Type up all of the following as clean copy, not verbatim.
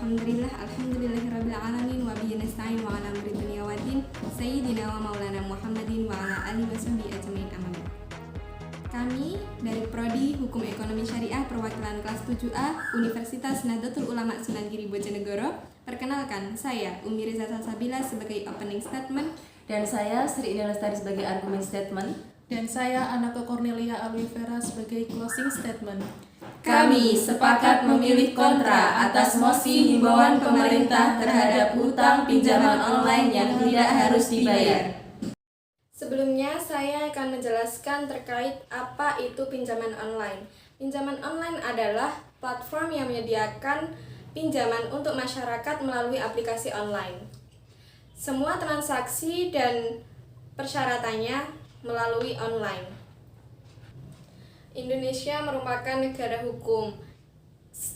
Alhamdulillahirabbil alamin wa bihi nasta'in wa ala amri dunya waddin sayyidina wa maulana Muhammadin wa ala alihi washabihi ajmain amma ba'd. Kami dari Prodi Hukum Ekonomi Syariah Perwakilan kelas 7A Universitas Nahdlatul Ulama Sunan Giri Bojonegoro. Perkenalkan, saya Umi Riza Salsabila sebagai opening statement, dan saya Sri Indah Lestari sebagai argument statement, dan saya Anaka Cornelia Alwivera sebagai closing statement. Kami sepakat memilih kontra atas mosi himbauan pemerintah terhadap hutang pinjaman online yang tidak harus dibayar. Sebelumnya saya akan menjelaskan terkait apa itu pinjaman online. Pinjaman online adalah platform yang menyediakan pinjaman untuk masyarakat melalui aplikasi online. Semua transaksi dan persyaratannya melalui online. Indonesia merupakan negara hukum,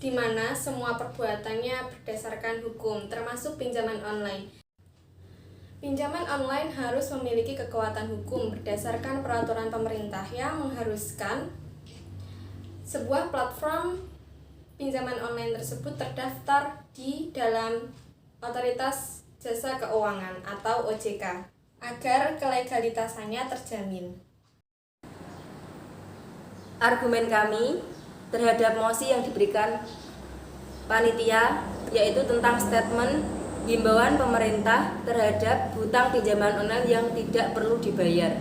di mana semua perbuatannya berdasarkan hukum, termasuk pinjaman online. Pinjaman online harus memiliki kekuatan hukum berdasarkan peraturan pemerintah yang mengharuskan sebuah platform pinjaman online tersebut terdaftar di dalam Otoritas Jasa Keuangan atau OJK agar kelegalitasannya terjamin. Argumen kami terhadap mosi yang diberikan panitia yaitu tentang statement himbauan pemerintah terhadap hutang pinjaman online yang tidak perlu dibayar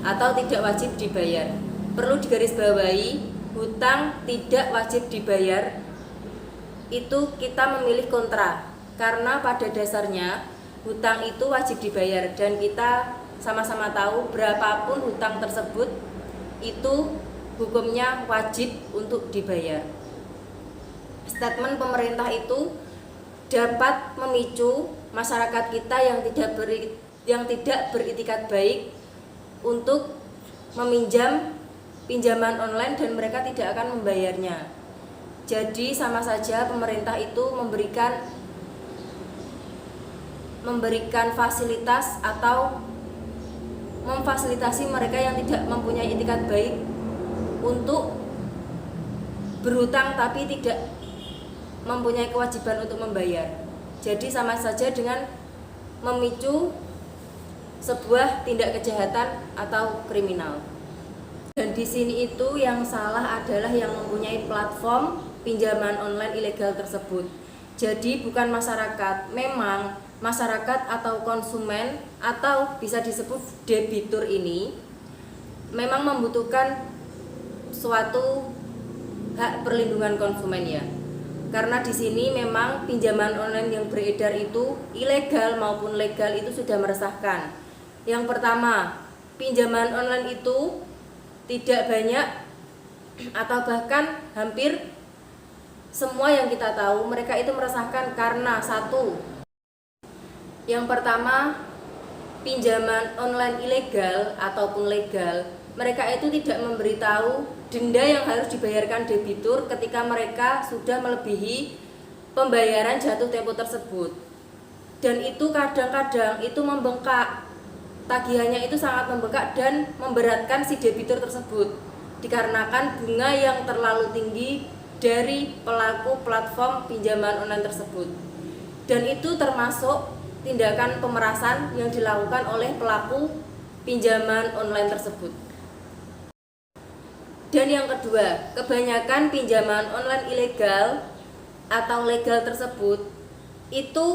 atau tidak wajib dibayar. Perlu digarisbawahi, hutang tidak wajib dibayar itu kita memilih kontra, karena pada dasarnya hutang itu wajib dibayar dan kita sama-sama tahu berapapun hutang tersebut itu hukumnya wajib untuk dibayar. Statement pemerintah itu dapat memicu masyarakat kita yang tidak beritikat baik untuk meminjam pinjaman online dan mereka tidak akan membayarnya. Jadi sama saja pemerintah itu memberikan fasilitas atau memfasilitasi mereka yang tidak mempunyai itikat baik untuk berhutang tapi tidak mempunyai kewajiban untuk membayar. Jadi sama saja dengan memicu sebuah tindak kejahatan atau kriminal. Dan di sini itu yang salah adalah yang mempunyai platform pinjaman online ilegal tersebut. Jadi bukan masyarakat. Memang masyarakat atau konsumen atau bisa disebut debitur ini memang membutuhkan suatu hak perlindungan konsumen ya. Karena di sini memang pinjaman online yang beredar itu ilegal maupun legal itu sudah meresahkan. Yang pertama, pinjaman online itu tidak banyak atau bahkan hampir semua yang kita tahu mereka itu meresahkan karena satu, yang pertama, pinjaman online ilegal ataupun legal, mereka itu tidak memberitahu denda yang harus dibayarkan debitur ketika mereka sudah melebihi pembayaran jatuh tempo tersebut. Dan itu kadang-kadang itu membengkak, tagihannya itu sangat membengkak dan memberatkan si debitur tersebut dikarenakan bunga yang terlalu tinggi dari pelaku platform pinjaman online tersebut. Dan itu termasuk tindakan pemerasan yang dilakukan oleh pelaku pinjaman online tersebut. Dan yang kedua, kebanyakan pinjaman online ilegal atau legal tersebut itu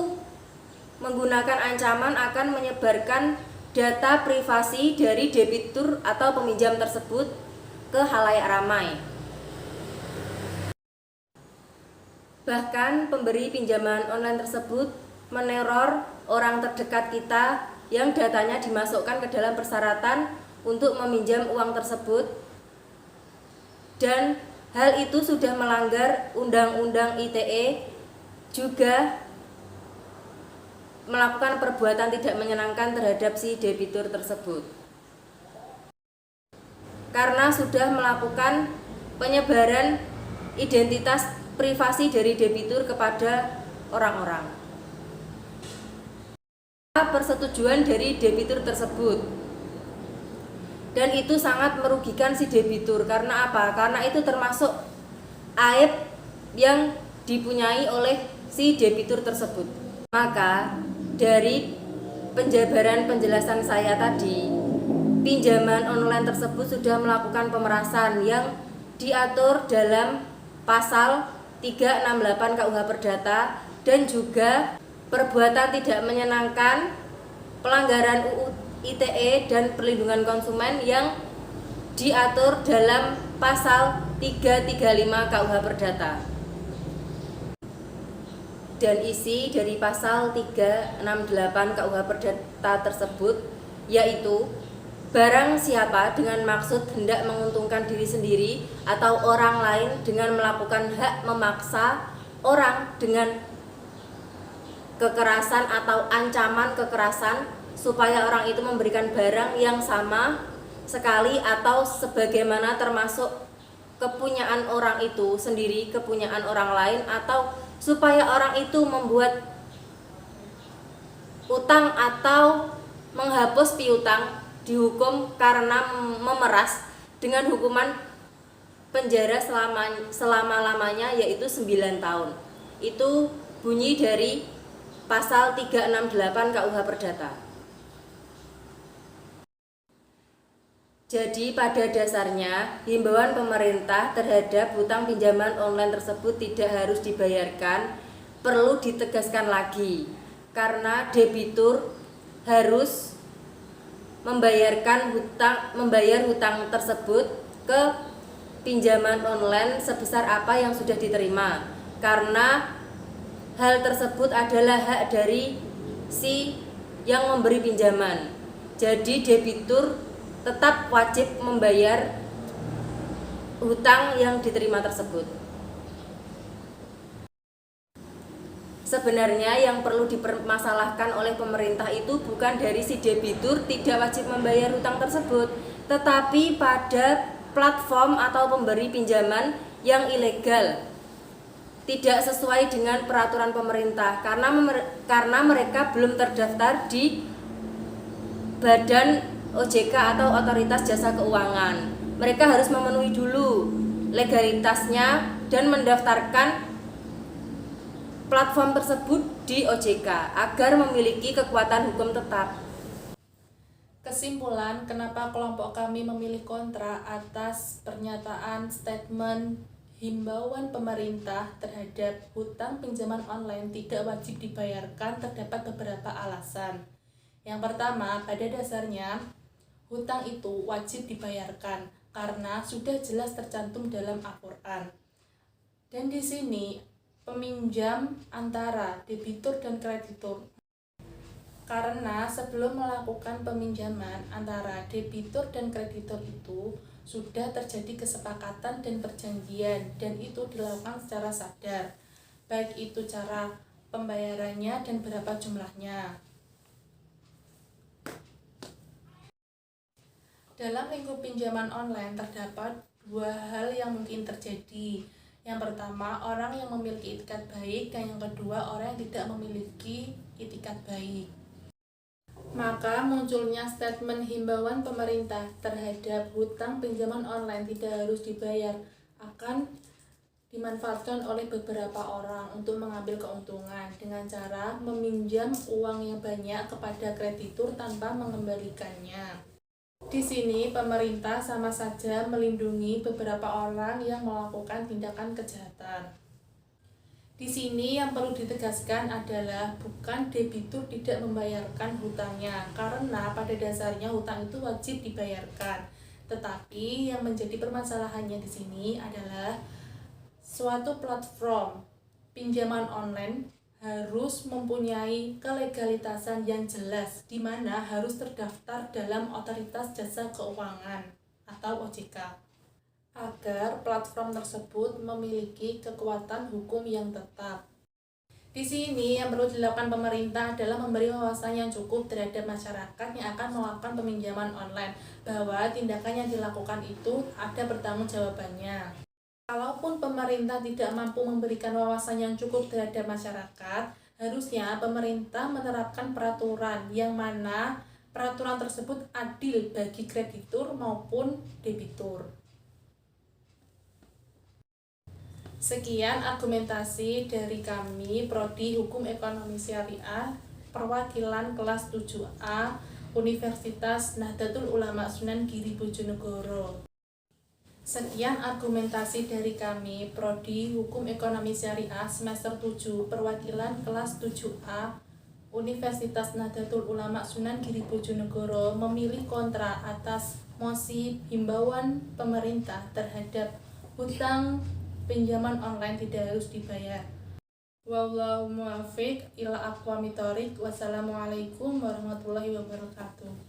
menggunakan ancaman akan menyebarkan data privasi dari debitur atau peminjam tersebut ke khalayak ramai. Bahkan pemberi pinjaman online tersebut meneror orang terdekat kita yang datanya dimasukkan ke dalam persyaratan untuk meminjam uang tersebut. Dan hal itu sudah melanggar Undang-Undang ITE, juga melakukan perbuatan tidak menyenangkan terhadap si debitur tersebut. Karena sudah melakukan penyebaran identitas privasi dari debitur kepada orang-orang. Persetujuan dari debitur tersebut. Dan itu sangat merugikan si debitur. Karena apa? Karena itu termasuk aib yang dipunyai oleh si debitur tersebut. Maka dari penjabaran penjelasan saya tadi, pinjaman online tersebut sudah melakukan pemerasan yang diatur dalam pasal 368 KUH Perdata dan juga perbuatan tidak menyenangkan, pelanggaran UU ITE dan perlindungan konsumen yang diatur dalam pasal 335 KUH Perdata. Dan isi dari pasal 368 KUH Perdata tersebut yaitu barang siapa dengan maksud hendak menguntungkan diri sendiri atau orang lain dengan melakukan hak memaksa orang dengan kekerasan atau ancaman kekerasan supaya orang itu memberikan barang yang sama sekali atau sebagaimana termasuk kepunyaan orang itu sendiri, kepunyaan orang lain, atau supaya orang itu membuat utang atau menghapus piutang, dihukum karena memeras dengan hukuman penjara selama-lamanya yaitu 9 tahun. Itu bunyi dari pasal 368 KUH Perdata. Jadi pada dasarnya himbauan pemerintah terhadap hutang pinjaman online tersebut tidak harus dibayarkan, perlu ditegaskan lagi karena debitur harus membayar hutang tersebut ke pinjaman online sebesar apa yang sudah diterima, karena hal tersebut adalah hak dari si yang memberi pinjaman. Jadi debitur tetap wajib membayar hutang yang diterima tersebut. Sebenarnya yang perlu dipermasalahkan oleh pemerintah itu bukan dari si debitur tidak wajib membayar hutang tersebut, tetapi pada platform atau pemberi pinjaman yang ilegal, tidak sesuai dengan peraturan pemerintah karena mereka belum terdaftar di Badan OJK atau Otoritas Jasa Keuangan. Mereka harus memenuhi dulu legalitasnya dan mendaftarkan platform tersebut di OJK agar memiliki kekuatan hukum tetap. Kesimpulan, kenapa kelompok kami memilih kontra atas pernyataan statement himbauan pemerintah terhadap hutang pinjaman online tidak wajib dibayarkan terdapat beberapa alasan. Yang pertama, pada dasarnya hutang itu wajib dibayarkan karena sudah jelas tercantum dalam Al-Quran. Dan di sini peminjam antara debitur dan kreditur. Karena sebelum melakukan peminjaman antara debitur dan kreditur itu sudah terjadi kesepakatan dan perjanjian, dan itu dilakukan secara sadar, baik itu cara pembayarannya dan berapa jumlahnya. Dalam lingkup pinjaman online terdapat dua hal yang mungkin terjadi. Yang pertama, orang yang memiliki itikat baik, dan yang kedua, orang yang tidak memiliki itikat baik. Maka munculnya statement himbauan pemerintah terhadap hutang pinjaman online tidak harus dibayar akan dimanfaatkan oleh beberapa orang untuk mengambil keuntungan dengan cara meminjam uang yang banyak kepada kreditur tanpa mengembalikannya. Di sini pemerintah sama saja melindungi beberapa orang yang melakukan tindakan kejahatan. Di sini yang perlu ditegaskan adalah bukan debitur tidak membayarkan hutangnya, karena pada dasarnya hutang itu wajib dibayarkan. Tetapi yang menjadi permasalahannya di sini adalah suatu platform pinjaman online harus mempunyai kelegalitasan yang jelas, di mana harus terdaftar dalam Otoritas Jasa Keuangan atau OJK, agar platform tersebut memiliki kekuatan hukum yang tetap. Di sini yang perlu dilakukan pemerintah adalah memberi wawasan yang cukup terhadap masyarakat yang akan melakukan peminjaman online, bahwa tindakan yang dilakukan itu ada pertanggungjawabannya. Kalaupun pemerintah tidak mampu memberikan wawasan yang cukup terhadap masyarakat, harusnya pemerintah menerapkan peraturan yang mana peraturan tersebut adil bagi kreditur maupun debitur. Sekian argumentasi dari kami Prodi Hukum Ekonomi Syariah perwakilan kelas 7A Universitas Nahdlatul Ulama Sunan Giri Bojonegoro. Sekian argumentasi dari kami Prodi Hukum Ekonomi Syariah semester 7 perwakilan kelas 7A Universitas Nahdlatul Ulama Sunan Giri Bojonegoro memilih kontra atas mosi himbauan pemerintah terhadap hutang pinjaman online tidak harus dibayar. Wallahu muwaffiq ila aqwamit thoriq. Wassalamualaikum warahmatullahi wabarakatuh.